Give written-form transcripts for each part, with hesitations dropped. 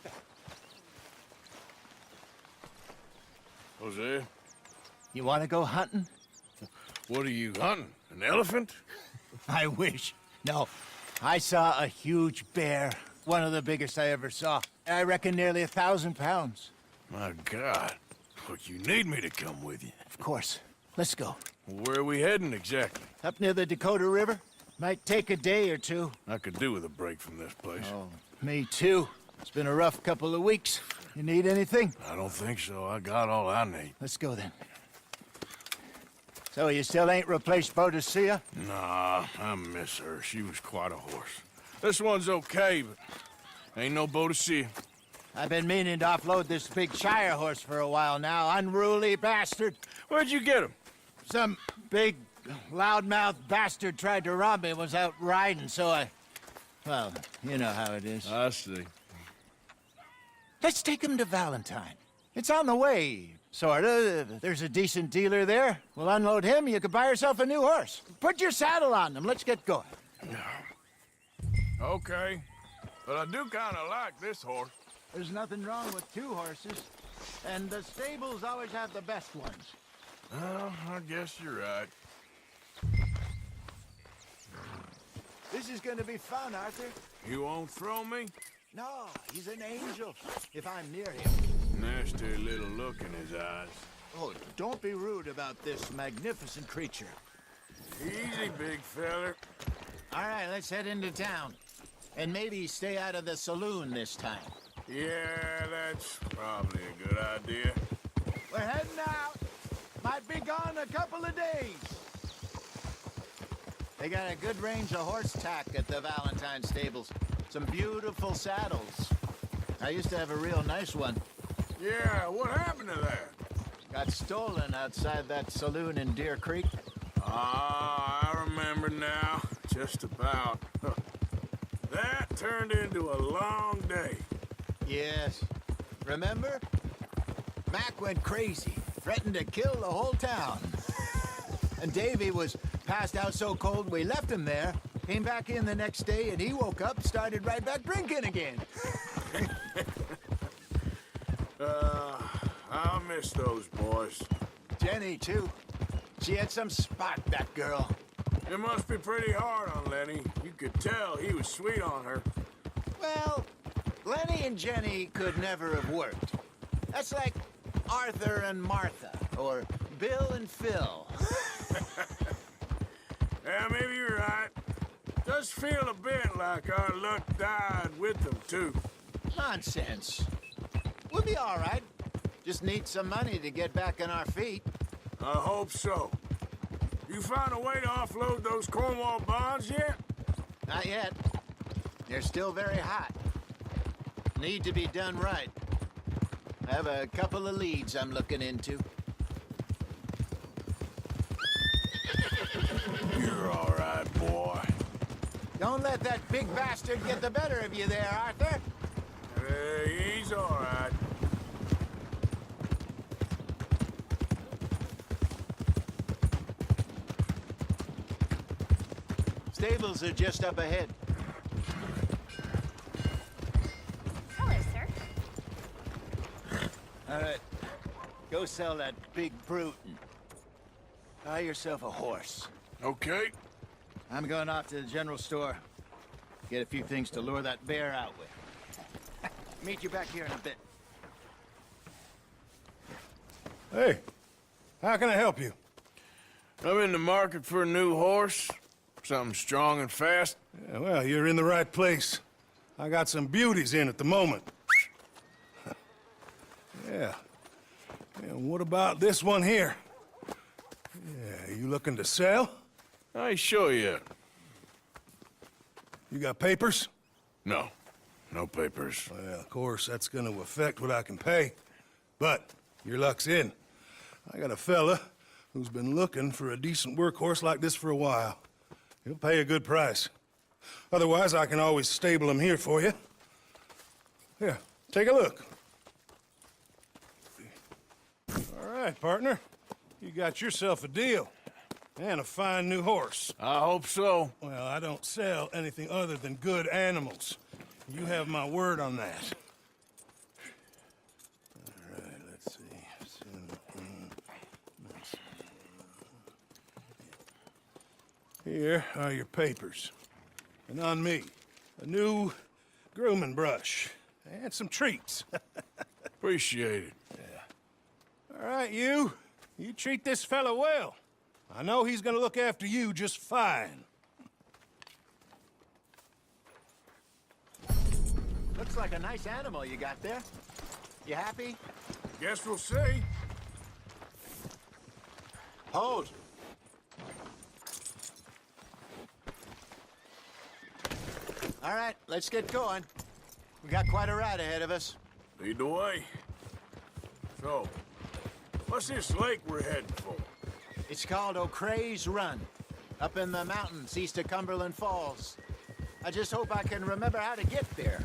Arthur. Jose, You want to go hunting? what are you hunting? An elephant? I wish. No. I saw a huge bear. One of the biggest I ever saw. I reckon nearly 1,000 pounds. My God. Look, you need me to come with you. Of course. Let's go. Where are we heading exactly? Up near the Dakota River. Might take a day or two. I could do with a break from this place. Oh, me too. It's been a rough couple of weeks. You need anything? I don't think so. I got all I need. Let's go then. So you still ain't replaced Boadicea? Nah, I miss her. She was quite a horse. This one's okay, but ain't no Boadicea. I've been meaning to offload this big Shire horse for a while now. Unruly bastard. Where'd you get him? Some big, loudmouth bastard tried to rob me and was out riding, so I... Well, you know how it is. I see. Let's take him to Valentine. It's on the way, sorta. There's a decent dealer there. We'll unload him, you could buy yourself a new horse. Put your saddle on them, let's get going. Okay. But I do kind of like this horse. There's nothing wrong with two horses, and the stables always have the best ones. Well, I guess you're right. This is gonna be fun, Arthur. You won't throw me? No, he's an angel, if I'm near him. Nasty little look in his eyes. Oh, don't be rude about this magnificent creature. Easy, big feller. All right, let's head into town. And maybe stay out of the saloon this time. Yeah, that's probably a good idea. We're heading out. Might be gone a couple of days. They got a good range of horse tack at the Valentine stables. Some beautiful saddles. I used to have a real nice one. Yeah, what happened to that? Got stolen outside that saloon in Deer Creek. Ah, I remember now. Just about. That turned into a long day. Yes. Remember? Mac went crazy, threatened to kill the whole town. And Davy was passed out so cold we left him there. Came back in the next day and he woke up, started right back drinking again. I'll miss those boys. Jenny, too. She had some spot, that girl. It must be pretty hard on Lenny. You could tell he was sweet on her. Well, Lenny and Jenny could never have worked. That's like Arthur and Martha, or Bill and Phil. Yeah, maybe you're right. Does feel a bit like our luck died with them, too. Nonsense. We'll be all right. Just need some money to get back on our feet. I hope so. You found a way to offload those Cornwall bonds yet? Not yet. They're still very hot. Need to be done right. I have a couple of leads I'm looking into. You're all right, boy. Don't let that big bastard get the better of you there, Arthur. He's all right. Stables are just up ahead. Hello, sir. All right. Go sell that big brute and buy yourself a horse. Okay. I'm going off to the general store. Get a few things to lure that bear out with. Meet you back here in a bit. Hey, how can I help you? I'm in the market for a new horse. Something strong and fast. Yeah, well, you're in the right place. I got some beauties in at the moment. Yeah. And what about this one here? Yeah, you looking to sell? I ain't sure yet. You got papers? No. No papers. Well, of course, that's gonna affect what I can pay. But your luck's in. I got a fella who's been looking for a decent workhorse like this for a while. He'll pay a good price. Otherwise, I can always stable him here for you. Here, take a look. All right, partner. You got yourself a deal. And a fine new horse. I hope so. Well, I don't sell anything other than good animals. You have my word on that. Here are your papers. And on me, a new grooming brush and some treats. Appreciate it. All right, you. You treat this fella well. I know he's gonna look after you just fine. Looks like a nice animal you got there. You happy? Guess we'll see. Hold. All right, let's get going. We got quite a ride ahead of us. Lead the way. So, what's this lake we're heading for? It's called O'Creagh's Run, up in the mountains east of Cumberland Falls. I just hope I can remember how to get there.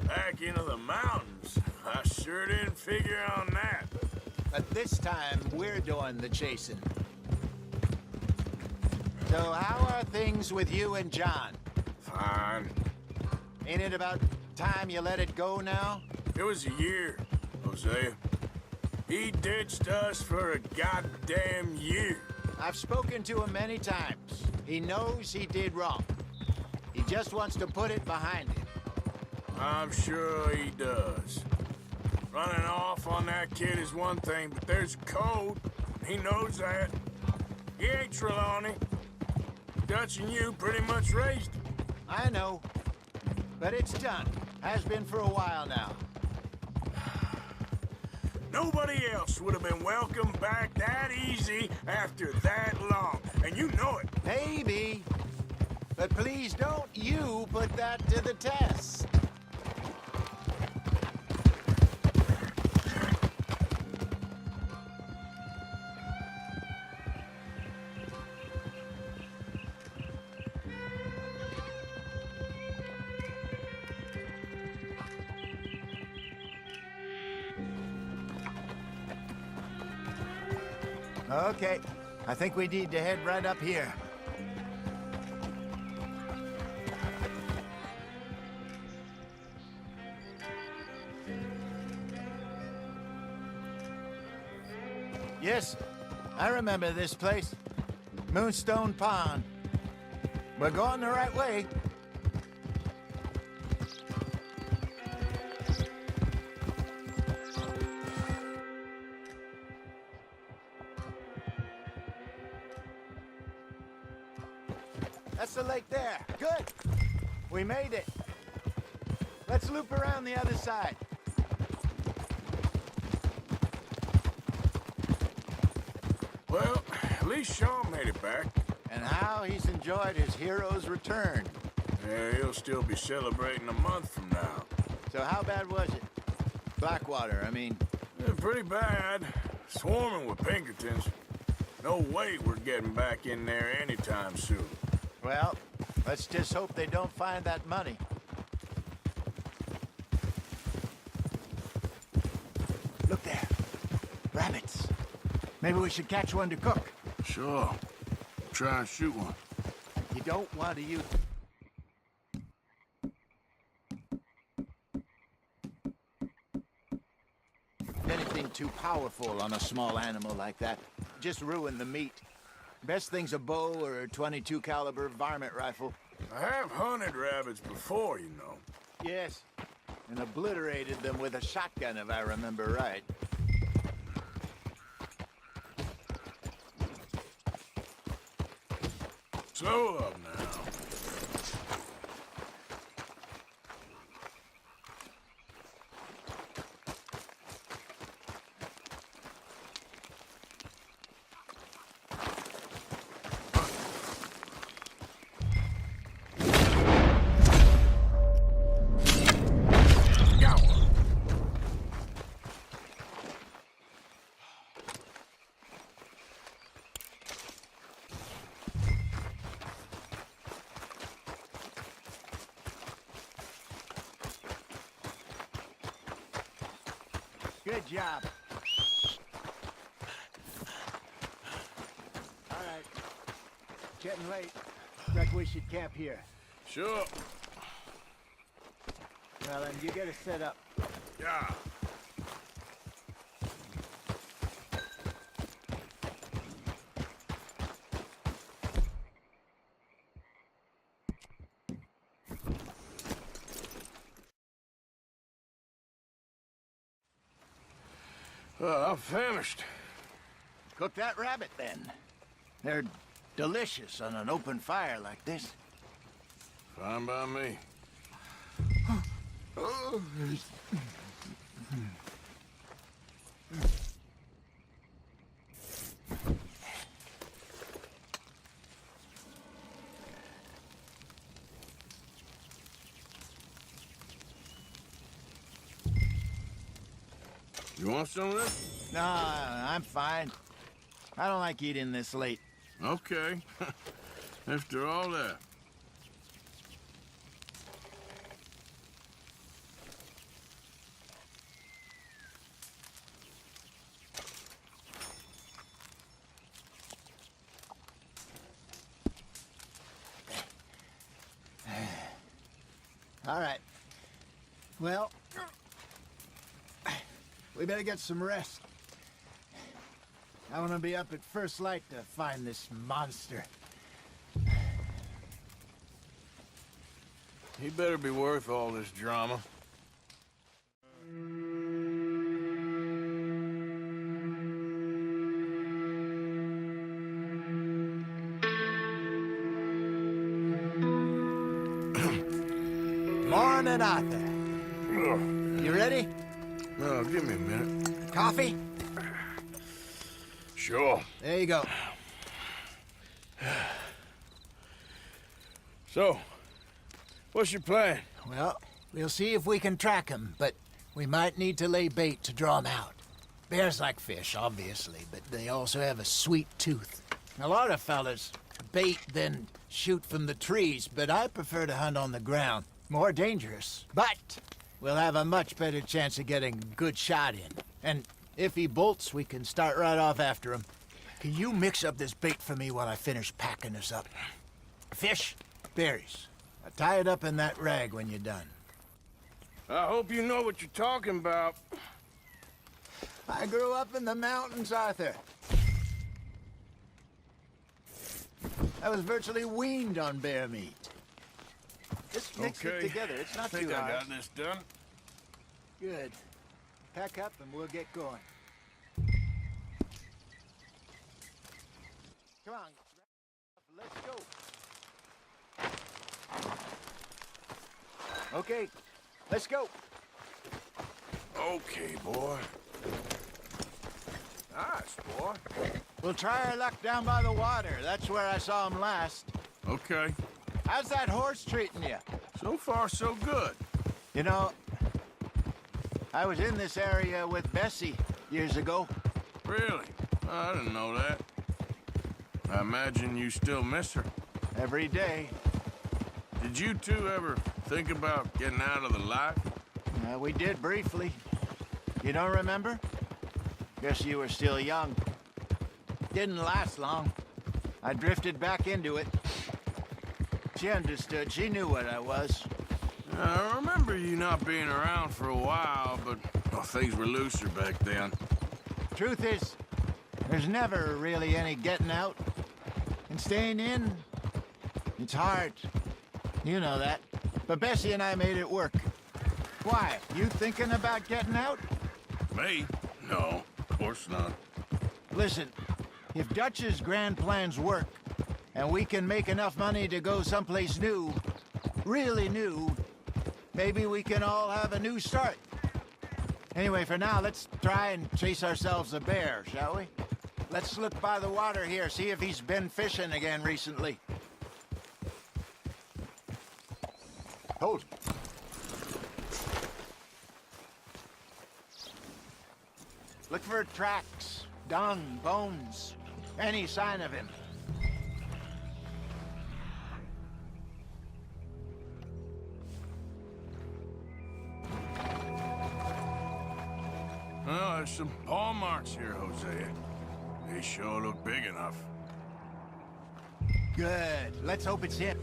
Back into the mountains? I sure didn't figure on that. But this time, we're doing the chasing. So how are things with you and John? Fine. Ain't it about time you let it go now? It was a year, Hosea. He ditched us for a goddamn year. I've spoken to him many times. He knows he did wrong. He just wants to put it behind him. I'm sure he does. Running off on that kid is one thing, but there's a code. He knows that. He ain't Trelawney. Dutch and you pretty much raised him. I know. But it's done. Has been for a while now. Nobody else would have been welcomed back that easy after that long. And you know it. Maybe. But please don't you put that to the test. Okay, I think we need to head right up here. Yes, I remember this place. Moonstone Pond. We're going the right way. That's the lake there. Good. We made it. Let's loop around the other side. Well, at least Sean made it back. And how he's enjoyed his hero's return. Yeah, he'll still be celebrating a month from now. So how bad was it? Blackwater, I mean. Yeah, pretty bad. Swarming with Pinkertons. No way we're getting back in there anytime soon. Well, let's just hope they don't find that money. Look there. Rabbits. Maybe we should catch one to cook. Sure. Try and shoot one. You don't want to use... anything too powerful on a small animal like that. Just ruin the meat. Best thing's a bow or a .22 caliber varmint rifle. I have hunted rabbits before, you know. Yes, and obliterated them with a shotgun, if I remember right. Slow up now. Good job. All right. Getting late. Reckon we should camp here. Sure. Well, then you get us set up. Yeah. I'm famished. Cook that rabbit, then. They're delicious on an open fire like this. Fine by me. You want some of this? No, I'm fine. I don't like eating this late. Okay. After all that. All right. Well, we better get some rest. I want to be up at first light to find this monster. He better be worth all this drama. Morning, Arthur. You ready? No, give me a minute. Coffee? Sure. There you go. So, what's your plan? Well, we'll see if we can track him, but we might need to lay bait to draw him out. Bears like fish, obviously, but they also have a sweet tooth. A lot of fellas bait, then shoot from the trees, but I prefer to hunt on the ground. More dangerous, but we'll have a much better chance of getting a good shot in. And if he bolts, we can start right off after him. Can you mix up this bait for me while I finish packing this up? Fish, berries. Tie it up in that rag when you're done. I hope you know what you're talking about. I grew up in the mountains, Arthur. I was virtually weaned on bear meat. Just mix it together. It's not I think too I hard. got this done. Good. Pack up and we'll get going. Come on. Let's go. Okay. Let's go. Okay, boy. Nice, boy. We'll try our luck down by the water. That's where I saw him last. Okay. How's that horse treating you? So far, so good. You know, I was in this area with Bessie years ago. Really? I didn't know that. I imagine you still miss her. Every day. Did you two ever think about getting out of the life? We did briefly. You don't remember? Guess you were still young. Didn't last long. I drifted back into it. She understood. She knew what I was. I remember you not being around for a while, but well, things were looser back then. Truth is, there's never really any getting out. And staying in, it's hard. You know that. But Bessie and I made it work. Why? You thinking about getting out? Me? No, of course not. Listen, if Dutch's grand plans work, and we can make enough money to go someplace new, really new, maybe we can all have a new start. Anyway, for now, let's try and chase ourselves a bear, shall we? Let's look by the water here, see if he's been fishing again recently. Hold. Look for tracks, dung, bones, any sign of him. Well, there's some paw marks here, Hosea. They sure look big enough. Good. Let's hope it's him.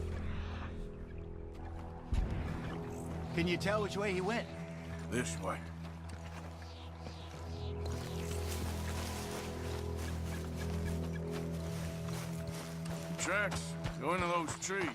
Can you tell which way he went? This way. Tracks go into those trees.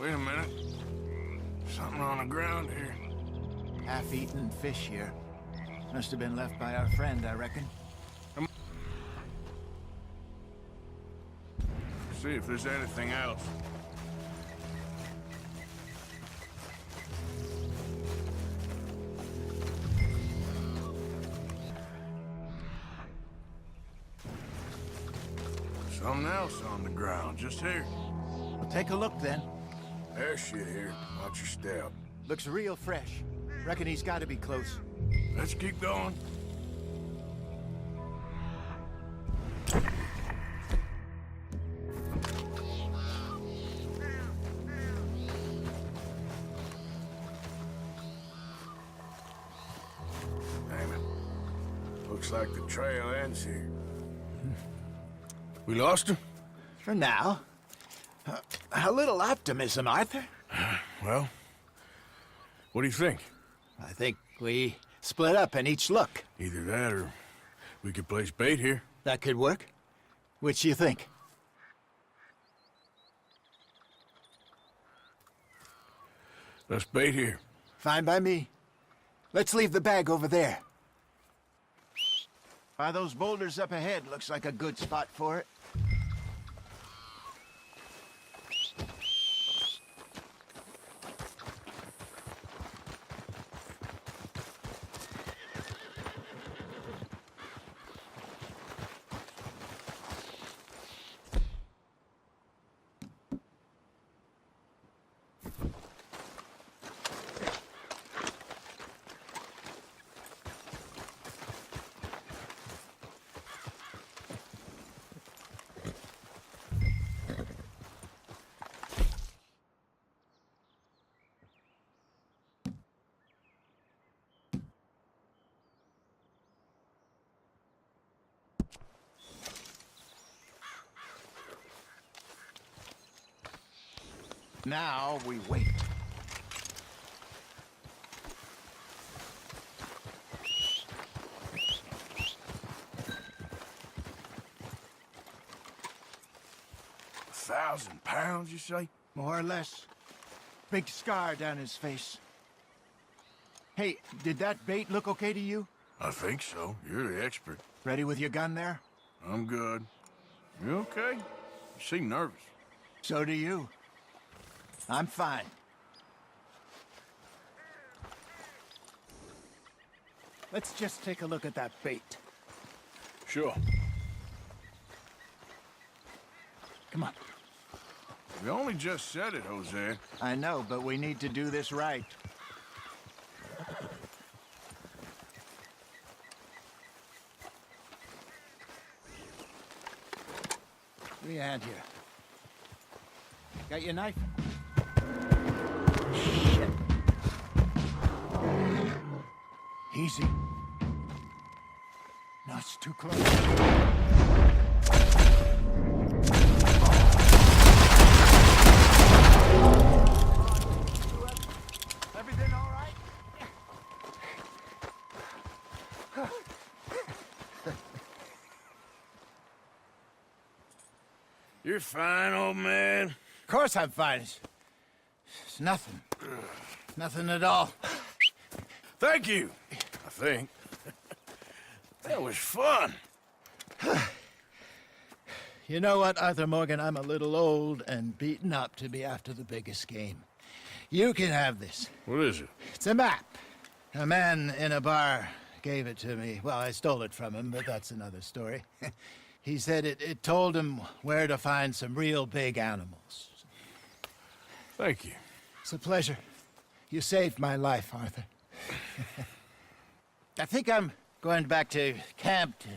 Wait a minute. Something on the ground here. Half-eaten fish here. Must have been left by our friend, I reckon. See if there's anything else. Something else on the ground, just here. Well, take a look then. There's shit here. Watch your step. Looks real fresh. Reckon he's got to be close. Let's keep going. Damn it. Looks like the trail ends here. We lost him? For now. A little optimism, Arthur. Well, what do you think? I think we split up and each look. Either that or we could place bait here. That could work. Which do you think? Let's bait here. Fine by me. Let's leave the bag over there. By those boulders up ahead, looks like a good spot for it. Now we wait. £1,000, you say? More or less. Big scar down his face. Hey, did that bait look okay to you? I think so. You're the expert. Ready with your gun there? I'm good. You okay? You seem nervous. So do you. I'm fine. Let's just take a look at that bait. Sure. Come on. We only just said it, Jose. I know, but we need to do this right. Give me a hand here. Got your knife? Shit. Easy. No, it's too close. Everything all right? You're fine, old man. Of course I'm fine. It's nothing. Nothing at all. Thank you, I think. That was fun. You know what, Arthur Morgan? I'm a little old and beaten up to be after the biggest game. You can have this. What is it? It's a map. A man in a bar gave it to me. Well, I stole it from him, but that's another story. He said it told him where to find some real big animals. Thank you. It's a pleasure. You saved my life, Arthur. I think I'm going back to camp to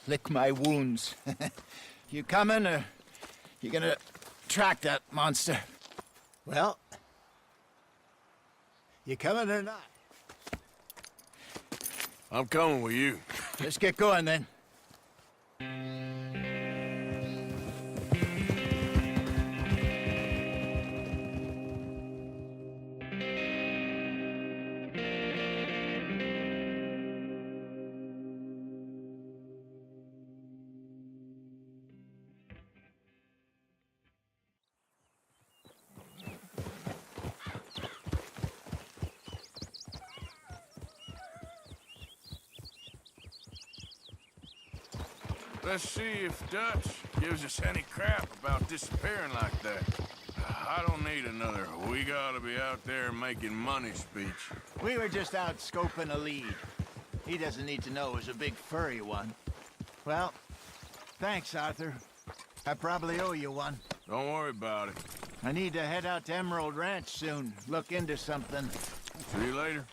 lick my wounds. You coming, or you gonna track that monster? Well, you coming or not? I'm coming with you. Let's get going, then. Let's see if Dutch gives us any crap about disappearing like that. I don't need another "we gotta be out there making money" speech. We were just out scoping a lead. He doesn't need to know it was a big furry one. Well, thanks, Arthur. I probably owe you one. Don't worry about it. I need to head out to Emerald Ranch soon. Look into something. See you later.